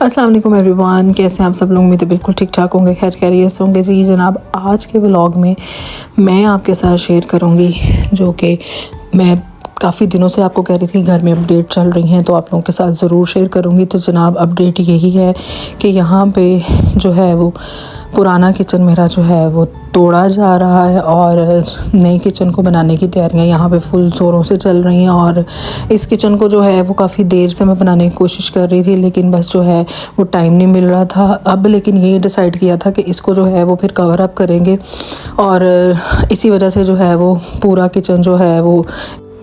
अस्सलाम वालेकुम एवरीवन, कैसे हैं आप सब लोग। उम्मीद है बिल्कुल ठीक ठाक होंगे, खैर खैरियत से होंगे। जी जनाब, आज के व्लॉग में मैं आपके साथ शेयर करूंगी जो कि मैं काफ़ी दिनों से आपको कह रही थी घर में अपडेट चल रही हैं, तो आप लोगों के साथ ज़रूर शेयर करूंगी। तो जनाब अपडेट यही है कि यहाँ पे जो है वो पुराना किचन मेरा जो है वो तोड़ा जा रहा है और नई किचन को बनाने की तैयारियां यहाँ पे फुल ज़ोरों से चल रही हैं। और इस किचन को जो है वो काफ़ी देर से मैं बनाने की कोशिश कर रही थी, लेकिन बस जो है वो टाइम नहीं मिल रहा था। अब लेकिन ये डिसाइड किया था कि इसको जो है वो फिर कवर अप करेंगे और इसी वजह से जो है वो पूरा किचन जो है वो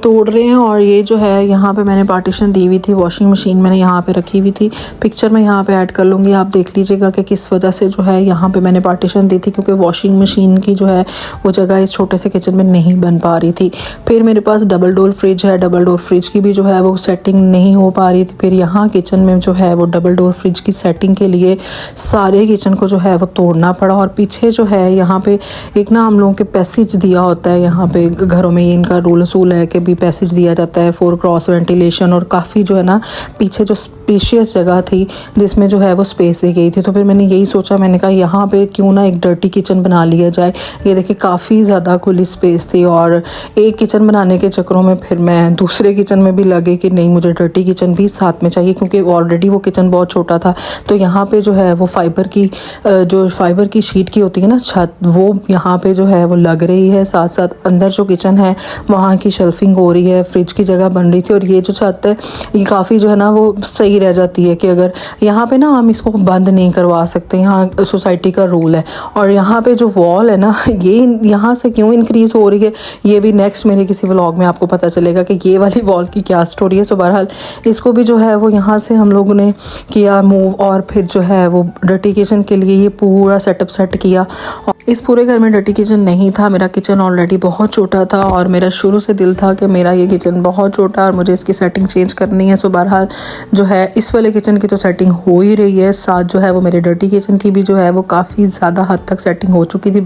तोड़ रहे हैं। और ये जो है यहाँ पे मैंने पार्टीशन दी हुई थी, वॉशिंग मशीन मैंने यहाँ पे रखी हुई थी। पिक्चर मैं यहाँ पे ऐड कर लूँगी, आप देख लीजिएगा कि किस वजह से जो है यहाँ पे मैंने पार्टीशन दी थी, क्योंकि वॉशिंग मशीन की जो है वो जगह इस छोटे से किचन में नहीं बन पा रही थी। फिर मेरे पास डबल डोर फ्रिज है, डबल डोर फ्रिज की भी जो है वो सेटिंग नहीं हो पा रही थी। फिर यहाँ किचन में जो है वो डबल डोर फ्रिज की सेटिंग के लिए सारे किचन को जो है वो तोड़ना पड़ा। और पीछे जो है यहाँ पे एक ना हम लोगों के पैसेज दिया होता है, यहाँ पे घरों में इनका रूल असूल है कि भी पैसेज दिया जाता है फॉर क्रॉस वेंटिलेशन। और काफ़ी जो है ना पीछे जो स्पेशियस जगह थी जिसमें जो है वो स्पेस दी गई थी, तो फिर मैंने यही सोचा, मैंने कहा यहाँ पे क्यों ना एक डर्टी किचन बना लिया जाए। ये देखिए काफ़ी ज़्यादा खुली स्पेस थी और एक किचन बनाने के चक्करों में फिर मैं दूसरे किचन में भी लगे कि नहीं, मुझे डर्टी किचन भी साथ में चाहिए, क्योंकि ऑलरेडी वो किचन बहुत छोटा था। तो यहाँ पे जो है वो फाइबर की शीट की होती है ना छत, वो यहाँ पे जो है वो लग रही है। साथ साथ अंदर जो किचन है वहाँ की शेल्फिंग हो रही है, फ्रिज की जगह बन रही थी। और ये जो छत है ये काफ़ी जो है ना वो सही रह जाती है कि अगर यहाँ पे ना हम इसको बंद नहीं करवा सकते, यहाँ सोसाइटी का रूल है। और यहाँ पे जो वॉल है ना ये यहाँ से क्यों इंक्रीज़ हो रही है ये भी नेक्स्ट मेरे किसी व्लॉग में आपको पता चलेगा कि ये वाली वॉल की क्या स्टोरी है। सो बहरहाल इसको भी जो है वो यहाँ से हम लोगों ने किया मूव, और फिर जो है वो डर्टी किचन के लिए ये पूरा सेटअप सेट किया। इस पूरे घर में डर्टी किचन नहीं था, मेरा किचन ऑलरेडी बहुत छोटा था और मेरा शुरू से दिल था कि मेरा ये किचन बहुत छोटा और मुझे इसकी सेटिंग चेंज करनी है। सो बहरहाल जो है इस वाले किचन की तो सेटिंग हो ही रही है, साथ जो है वो मेरे डर्टी किचन की भी जो है वो काफ़ी ज़्यादा हद तक सेटिंग हो चुकी थी।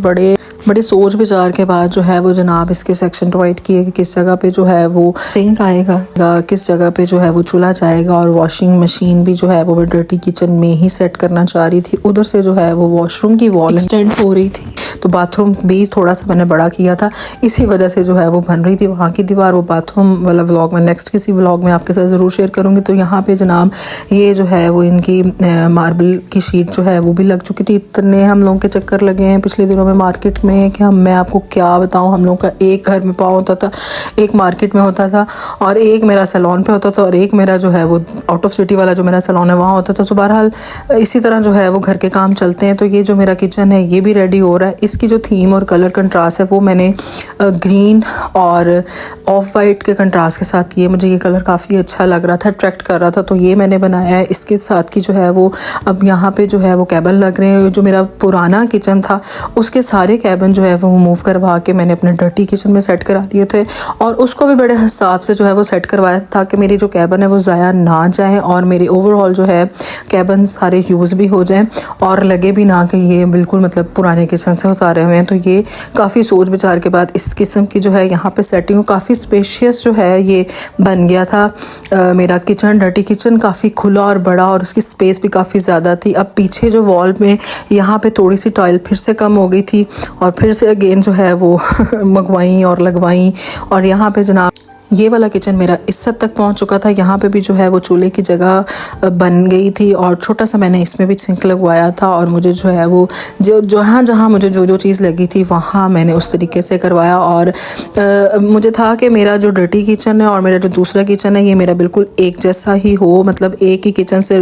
बड़े सोच विचार के बाद जो है वो जनाब इसके सेक्शन डिवाइड किए कि किस जगह पे जो है वो सिंक आएगा, किस जगह पे जो है वो चूल्हा जाएगा। और वॉशिंग मशीन भी जो है वो मैं डर्टी किचन में ही सेट करना चाह रही थी। उधर से जो है वो वॉशरूम की वॉल एक्सटेंड हो रही थी, तो बाथरूम भी थोड़ा सा मैंने बड़ा किया था, इसी वजह से जो है वो बन रही थी वहाँ की दीवार। वो बाथरूम वाला व्लॉग मैं नेक्स्ट किसी व्लॉग में आपके साथ ज़रूर शेयर करूँगी। तो यहाँ पे जनाब ये जो है वो इनकी मार्बल की शीट जो है वो भी लग चुकी थी। इतने हम लोगों के चक्कर लगे हैं पिछले दिनों में मार्केट में कि मैं आपको क्या बताऊँ, हम लोग का एक घर में पाँव होता था, एक मार्केट में होता था और एक मेरा सैलून पे होता था और एक मेरा जो है वो आउट ऑफ सिटी वाला जो मेरा सैलून है वहाँ होता था। सो बहरहाल इसी तरह जो है वो घर के काम चलते हैं। तो ये जो मेरा किचन है ये भी रेडी हो रहा है। इसकी जो थीम और कलर कंट्रास्ट है वो मैंने ग्रीन और ऑफ वाइट के कंट्रास्ट के साथ किए। मुझे ये कलर काफ़ी अच्छा लग रहा था, अट्रैक्ट कर रहा था, तो ये मैंने बनाया है। इसके साथ की जो है वो अब यहाँ पे जो है वो कैबिन लग रहे हैं। जो मेरा पुराना किचन था उसके सारे कैबिन जो है वो मूव करवा के मैंने अपने डर्टी किचन में सेट करा दिए थे और उसको भी बड़े हिसाब से जो है वो सेट करवाया था कि मेरी जो कैबिन है वो ज़ाया ना जाए और मेरे ओवरऑल जो है कैबिन सारे यूज़ भी हो जाएं और लगे भी ना कि ये बिल्कुल मतलब पुराने किचन से उतारे हुए हैं। तो ये काफ़ी सोच विचार के बाद इस किस्म की जो है यहाँ पे सेटिंग काफ़ी स्पेशियस जो है ये बन गया था। मेरा किचन डर्टी किचन काफ़ी खुला और बड़ा और उसकी स्पेस भी काफ़ी ज़्यादा थी। अब पीछे जो वॉल में यहाँ पे थोड़ी सी टाइल फिर से कम हो गई थी और फिर से अगेन जो है वो मंगवाई और लगवाई। और यहाँ पे जनाब ये वाला किचन मेरा इस हद तक पहुंच चुका था, यहाँ पे भी जो है वो चूल्हे की जगह बन गई थी और छोटा सा मैंने इसमें भी सिंक लगवाया था। और मुझे जो है वो जहाँ मुझे जो चीज़ लगी थी वहाँ मैंने उस तरीके से करवाया। और मुझे था कि मेरा जो डर्टी किचन है और मेरा जो दूसरा किचन है ये मेरा बिल्कुल एक जैसा ही हो, मतलब एक ही किचन से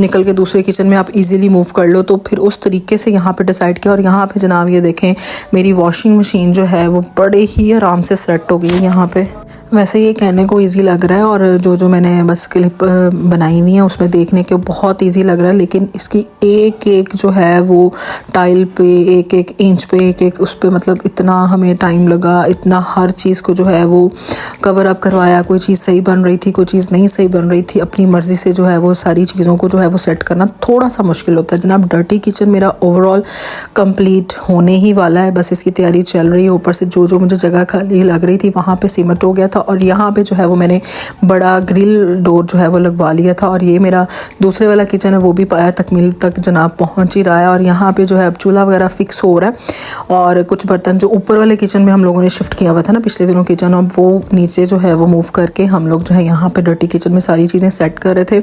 निकल के दूसरे किचन में आप इजीली मूव कर लो। तो फिर उस तरीके से यहाँ पे डिसाइड किया। और यहाँ पे जनाब ये देखें मेरी वॉशिंग मशीन जो है वो बड़े ही आराम से सेट हो गई यहाँ पे। वैसे ये कहने को इजी लग रहा है और जो मैंने बस क्लिप बनाई हुई है उसमें देखने के बहुत इजी लग रहा है, लेकिन इसकी एक एक जो है वो टाइल पे एक एक इंच पे एक एक उस पे मतलब इतना हमें टाइम लगा, इतना हर चीज़ को जो है वो कवर अप करवाया, कोई चीज़ सही बन रही थी, कोई चीज़ नहीं सही बन रही थी। अपनी मर्ज़ी से जो है वो सारी चीज़ों को जो है वो सेट करना थोड़ा सा मुश्किल होता है जनाब। डर्टी किचन मेरा ओवरऑल कंप्लीट होने ही वाला है, बस इसकी तैयारी चल रही है। ऊपर से जो जो मुझे जगह खाली लग रही थी वहाँ पे सीमेंट हो गया था, और यहाँ पे जो है वो मैंने बड़ा ग्रिल डोर जो है वो लगवा लिया था। और ये मेरा दूसरे वाला किचन है, वो भी पाया तकमील तक जनाब पहुँच ही रहा है। और यहाँ पे जो है अब चूल्हा वगैरह फिक्स हो रहा है, और कुछ बर्तन जो ऊपर वाले किचन में हम लोगों ने शिफ्ट किया हुआ था ना पिछले दिनों किचन, अब वो नीचे जो है वो मूव करके हम लोग जो है यहाँ पे डर्टी किचन में सारी चीज़ें सेट कर रहे थे।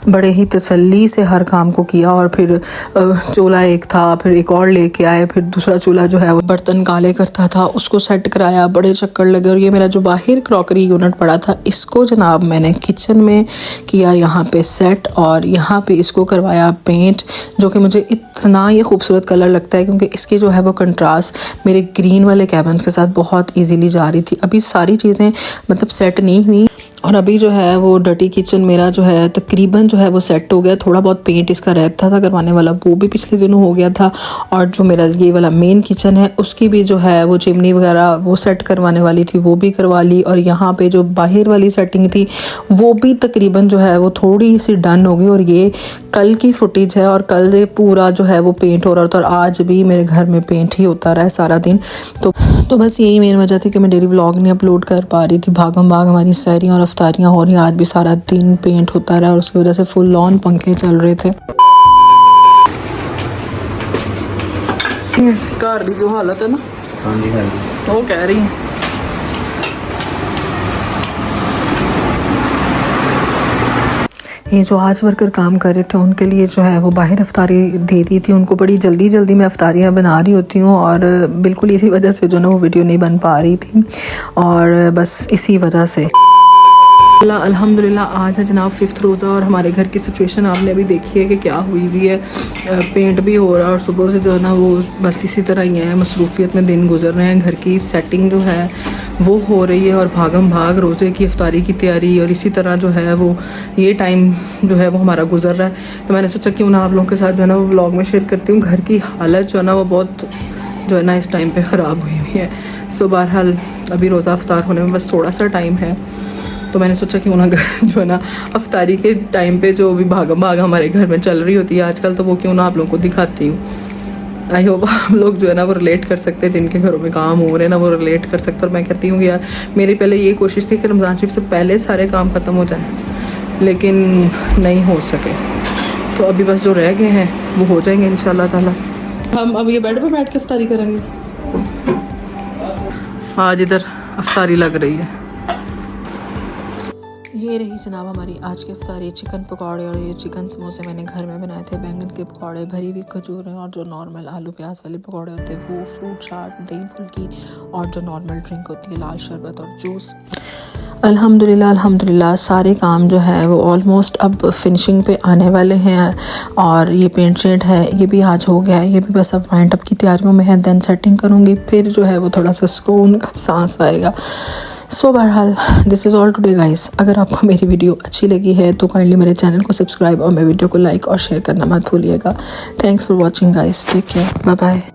बड़े ही तसल्ली से हर काम को किया, और फिर चूल्हा एक था, फिर एक और लेके आए, फिर दूसरा चूल्हा जो है वो बर्तन काले करता था उसको सेट कराया, बड़े चक्कर लगे। और ये मेरा जो बाहर क्रॉकरी यूनिट पड़ा था इसको जनाब मैंने किचन में किया यहाँ पे सेट, और यहाँ पे इसको करवाया पेंट, जो कि मुझे इतना ये खूबसूरत कलर लगता है क्योंकि इसकी जो है वो कंट्रास्ट मेरे ग्रीन वाले कैबिन के साथ बहुत इजीली जा रही थी। अभी सारी चीज़ें मतलब सेट नहीं हुई, और अभी जो है वो डर्टी किचन मेरा जो है तकरीबन जो है वो सेट हो गया। थोड़ा बहुत पेंट इसका रहता था करवाने वाला, वो भी पिछले दिनों हो गया था। और जो मेरा ये वाला मेन किचन है उसकी भी जो है वो चिमनी वगैरह वो सेट करवाने वाली थी, वो भी करवा ली। और यहाँ पे जो बाहर वाली सेटिंग थी वो भी तकरीबन जो है वो थोड़ी सी डन हो गई। और ये कल की फुटेज है, और कल ये पूरा जो है वो पेंट हो रहा था, और आज भी मेरे घर में पेंट ही होता रहा है सारा दिन। तो बस यही मेन वजह थी कि मैं डेली व्लॉग नहीं अपलोड कर पा रही थी। भागम भाग हमारी सैरियाँ और अफ्तारियाँ हो रही, आज भी सारा दिन पेंट होता रहा, और उसकी वजह से फुल ऑन पंखे चल रहे थे। घर की जो हालत है ना, वो कह रही है ये जो आज वर्कर काम कर रहे थे उनके लिए जो है वो बाहर अफ्तारी दे दी थी उनको। बड़ी जल्दी जल्दी मैं अफ्तारियाँ बना रही होती हूँ, और बिल्कुल इसी वजह से जो ना वो वीडियो नहीं बन पा रही थी, और बस इसी वजह से अल्हम्दुलिल्लाह आज है जनाब 5th रोज़ा। और हमारे घर की सिचुएशन आपने अभी देखी है कि क्या हुई हुई है। पेंट भी हो रहा है, और सुबह से जो है ना वो बस इसी तरह ही है, मसरूफियत में दिन गुजर रहे हैं। घर की सेटिंग जो है वो हो रही है, और भागम भाग रोज़े की इफ्तारी की तैयारी, और इसी तरह जो है वो ये टाइम जो है वो हमारा गुजर रहा है। तो मैंने सोचा क्यों ना आप लोगों के साथ जो है ना वो व्लॉग में शेयर करती हूँ। घर की हालत जो है ना वो बहुत जो है ना इस टाइम पे ख़राब हुई हुई है। सो बहरहाल अभी रोज़ा अफ्तार होने में बस थोड़ा सा टाइम है, तो मैंने सोचा कि ना जो है ना अफ्तारी के टाइम पे जो भी भागम भाग हमारे घर में चल रही होती है आजकल, तो वो क्यों ना आप लोगों को दिखाती हूँ। आई होप हम लोग जो है ना वो रिलेट कर सकते हैं, जिनके घरों में काम हो रहे हैं ना वो रिलेट कर सकते हैं। और मैं कहती हूँ कि यार मेरी पहले ये कोशिश थी कि रमज़ान शरीफ से पहले सारे काम ख़त्म हो जाएँ, लेकिन नहीं हो सके। तो अभी बस जो रह गए हैं वो हो जाएंगे इंशाल्लाह ताला। हम अब ये बेड पर बैठ के अफ्तारी करेंगे। आज इधर अफ्तारी लग रही है। ये रही जनाब हमारी आज की अफ्तारी। चिकन पकौड़े और ये चिकन समोसे मैंने घर में बनाए थे, बैंगन के पकौड़े, भरी हुई खजूरें, और जो नॉर्मल आलू प्याज वाले पकौड़े होते हैं वो, फ्रूट चाट, दही फुल्की, और जो नॉर्मल ड्रिंक होती है लाल शरबत और जूस। अल्हम्दुलिल्लाह सारे काम जो है वो ऑलमोस्ट अब फिनिशिंग पे आने वाले हैं। और ये पेंट शेड है ये भी आज हो गया है, ये भी बस अब वाइंड अप की तैयारियों में है। देन सेटिंग करूँगी, फिर जो है वो थोड़ा सा सुकून का सांस आएगा। सो बहरहाल this is all today guys. अगर आपको मेरी वीडियो अच्छी लगी है तो काइंडली मेरे चैनल को सब्सक्राइब और मेरे वीडियो को लाइक और शेयर करना मत भूलिएगा। Thanks for watching guys, take care, bye bye.